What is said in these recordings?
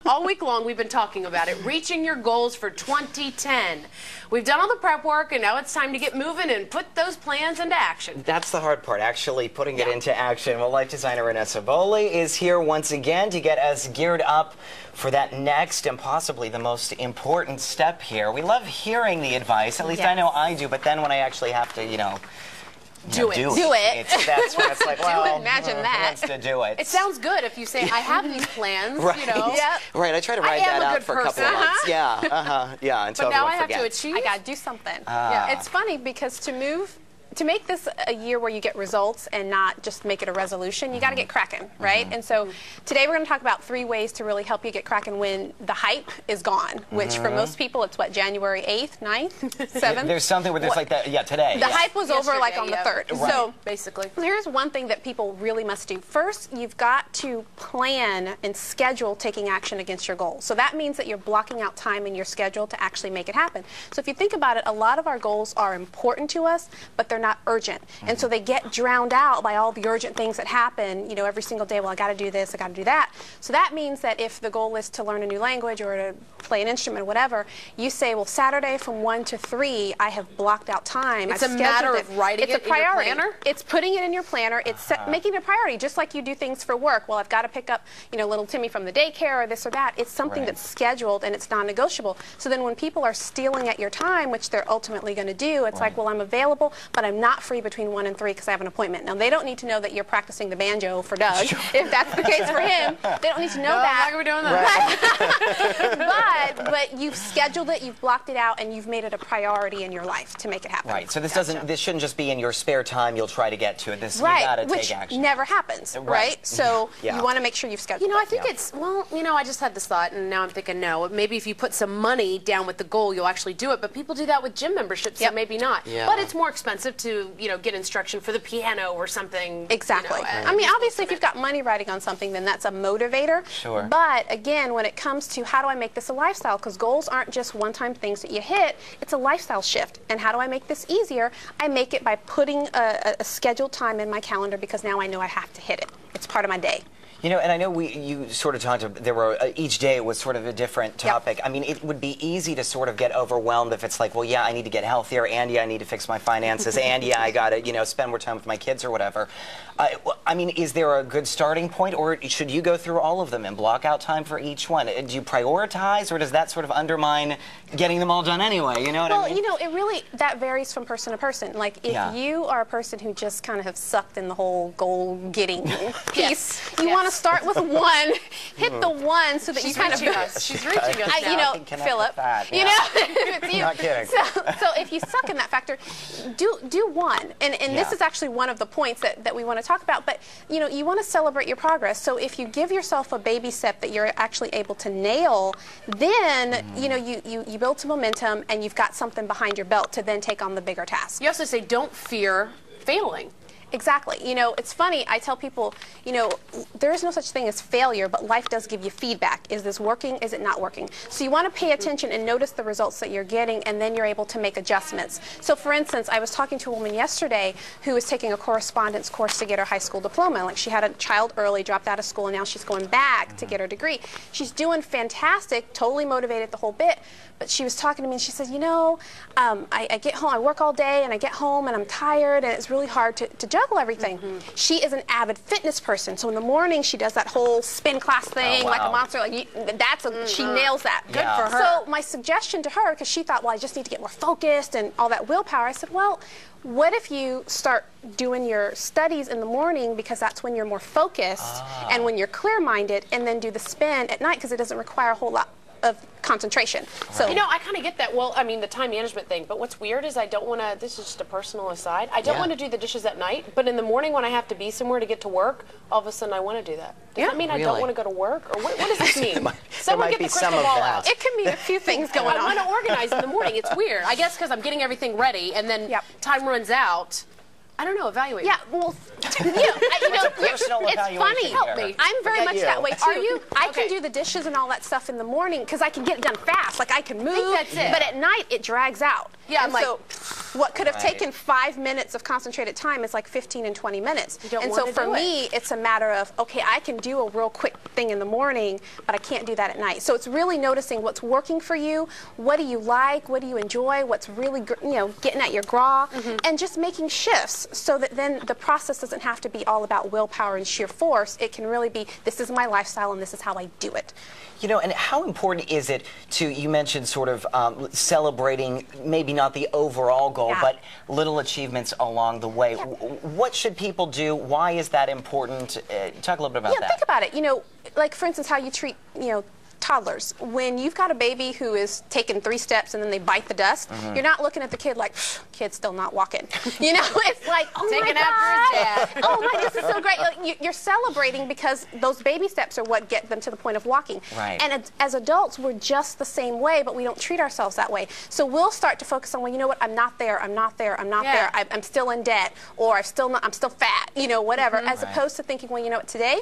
All week long, we've been talking about it, reaching your goals for 2010. We've done all the prep work, and now it's time to get moving and put those plans into action. That's the hard part, actually putting it into action. Well, life designer Vanessa Bowley is here once again to get us geared up for that next and possibly the most important step here. We love hearing the advice, at least I know I do, but then when I actually have to, do it. That's when it's like, well, imagine who that. wants to do it? It sounds good if you say, I have these plans, right. Yep. Right, I try to ride that out for a couple of months. Yeah, until but now I everyone have forgets. to achieve. I gotta do something. Yeah, it's funny because to make this a year where you get results and not just make it a resolution, you got to get cracking, right? And so today we're going to talk about 3 ways to really help you get cracking when the hype is gone, which for most people it's what, January 8th, 9th, 7th? There's something where there's like that, today. The hype was over like on the 3rd. Right. So basically, here's one thing that people really must do. First, you've got to plan and schedule taking action against your goals. So that means that you're blocking out time in your schedule to actually make it happen. So if you think about it, a lot of our goals are important to us, but they're not urgent. And so they get drowned out by all the urgent things that happen, every single day. Well, I got to do this, I got to do that. So that means that if the goal is to learn a new language or to play an instrument or whatever, you say, well, Saturday from 1 to 3, I have blocked out time. It's a matter of writing it in your planner? It's putting it in your planner. It's making it a priority, just like you do things for work. Well, I've got to pick up, little Timmy from the daycare or this or that. It's something that's scheduled and it's non-negotiable. So then when people are stealing at your time, which they're ultimately going to do, it's like, well, I'm available, but I'm not free between 1 and 3 because I have an appointment. Now, they don't need to know that you're practicing the banjo for Doug. If that's the case for him, they don't need to know that. I'm not going to be doing that. But you've scheduled it, you've blocked it out, and you've made it a priority in your life to make it happen. Right. So this shouldn't just be in your spare time. You'll try to get to it. You got to take action. Which never happens, right? So you want to make sure you've scheduled. I think it's I just had this thought, and now I'm thinking, no, maybe if you put some money down with the goal, you'll actually do it. But people do that with gym memberships, so maybe not. Yeah. But it's more expensive to get instruction for the piano or something. Exactly. I mean, obviously, if you've got money riding on something, then that's a motivator. Sure. But again, when it comes to how do I make this a lifestyle, because goals aren't just one-time things that you hit, it's a lifestyle shift. And how do I make this easier? I make it by putting a scheduled time in my calendar because now I know I have to hit it. It's part of my day. And I know you sort of talked about, there were, each day was sort of a different topic. Yep. I mean, it would be easy to sort of get overwhelmed if it's like, well, yeah, I need to get healthier, and yeah, I need to fix my finances, and yeah, I got to, spend more time with my kids or whatever. I mean, is there a good starting point, or should you go through all of them and block out time for each one? Do you prioritize, or does that sort of undermine getting them all done anyway? You know what I mean? It really, that varies from person to person. Like, if you are a person who just kind of have sucked in the whole goal-getting piece, you want to start with 1, hit the 1, so that you kind of... She's reaching us now. Philip, it's you. Not kidding. So if you suck in that factor, do 1. And this is actually one of the points that we want to talk about. But, you want to celebrate your progress. So if you give yourself a baby step that you're actually able to nail, then, you build some momentum and you've got something behind your belt to then take on the bigger task. You also say don't fear failing. Exactly. It's funny. I tell people, there is no such thing as failure, but life does give you feedback. Is this working? Is it not working? So you want to pay attention and notice the results that you're getting, and then you're able to make adjustments. So for instance, I was talking to a woman yesterday who was taking a correspondence course to get her high school diploma. Like, she had a child early, dropped out of school, and now she's going back to get her degree. She's doing fantastic, totally motivated the whole bit. But she was talking to me, and she says, I get home, I work all day, and I get home, and I'm tired, and it's really hard to juggle everything. She is an avid fitness person, so in the morning she does that whole spin class thing like a monster. She nails that. Good for her. So my suggestion to her, because she thought, well, I just need to get more focused and all that willpower, I said, well, what if you start doing your studies in the morning because that's when you're more focused and when you're clear-minded, and then do the spin at night because it doesn't require a whole lot of concentration. So I kind of get that. Well, I mean, the time management thing, but what's weird is I don't want to, this is just a personal aside, I don't want to do the dishes at night, but in the morning when I have to be somewhere to get to work, all of a sudden I want to do that. Does that mean I don't want to go to work? Or what does this mean? Someone get the crystal ball out. It can mean a few things going on. I want to organize in the morning. It's weird. I guess because I'm getting everything ready, and then time runs out. I don't know, evaluate. Yeah, well, it's funny. Help me. I'm very much that way too. Are you? I can do the dishes and all that stuff in the morning because I can get it done fast. Like, I can move. I think that's it. But at night it drags out. Yeah, and I'm so, like, what could have taken 5 minutes of concentrated time is like 15 and 20 minutes. And so for me, it's a matter of, okay, I can do a real quick thing in the morning, but I can't do that at night. So it's really noticing what's working for you, what do you like, what do you enjoy, what's really, getting at your graw, and just making shifts so that then the process doesn't have to be all about willpower and sheer force. It can really be, this is my lifestyle and this is how I do it. And how important is it to, you mentioned sort of celebrating maybe not the overall goal, but little achievements along the way. What should people do? Why is that important? Talk a little bit about that. Yeah, think about it. Like for instance, how you treat, toddlers. When you've got a baby who is taking 3 steps and then they bite the dust, you're not looking at the kid like, kid's still not walking. It's like, oh taking my after his God. dad. Oh my, this is so great. You're celebrating because those baby steps are what get them to the point of walking. Right. And as adults, we're just the same way, but we don't treat ourselves that way. So we'll start to focus on, well, you know what, I'm not there, I'm not there, I'm not there, I'm still in debt, or I'm still fat, whatever, as opposed to thinking, well, you know what, today,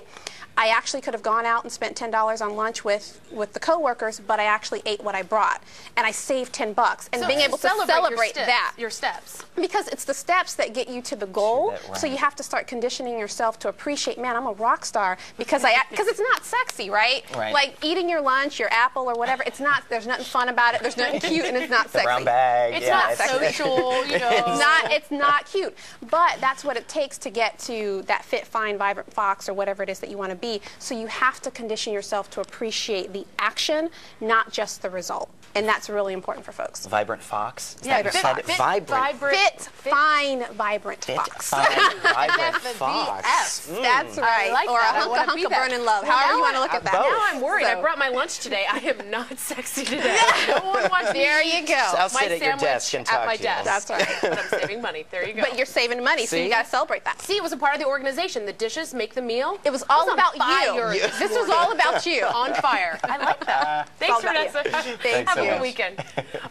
I actually could have gone out and spent $10 on lunch with the coworkers, but I actually ate what I brought, and I saved $10. And so being able to celebrate your steps. Because it's the steps that get you to the goal. So you have to start conditioning yourself to appreciate, man, I'm a rock star because it's not sexy, right? Like eating your lunch, your apple or whatever, it's not, there's nothing fun about it, there's nothing cute, and it's not sexy. Brown bag. It's not social, It's not cute. But that's what it takes to get to that fit, fine, vibrant fox or whatever it is that you want to be. So you have to condition yourself to appreciate the action, not just the result. And that's really important for folks. Vibrant fox? Yeah, vibrant. Fit, fine, vibrant fox. Vibrant fox. That's right. I like or that. a hunk of burning love. However you want to look at that. Both. Now I'm worried. I brought my lunch today. I am not sexy today. No one watched me. There you go. I'll My sit at your desk and talk at my to you. desk. That's right. But I'm saving money. There you go. But you're saving money, so you got to celebrate that. See, it was a part of the organization. The dishes, make the meal. It was all about you. This was all about you. On fire. I like that. Thanks, Vanessa. Thank Have you. a good weekend.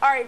All right.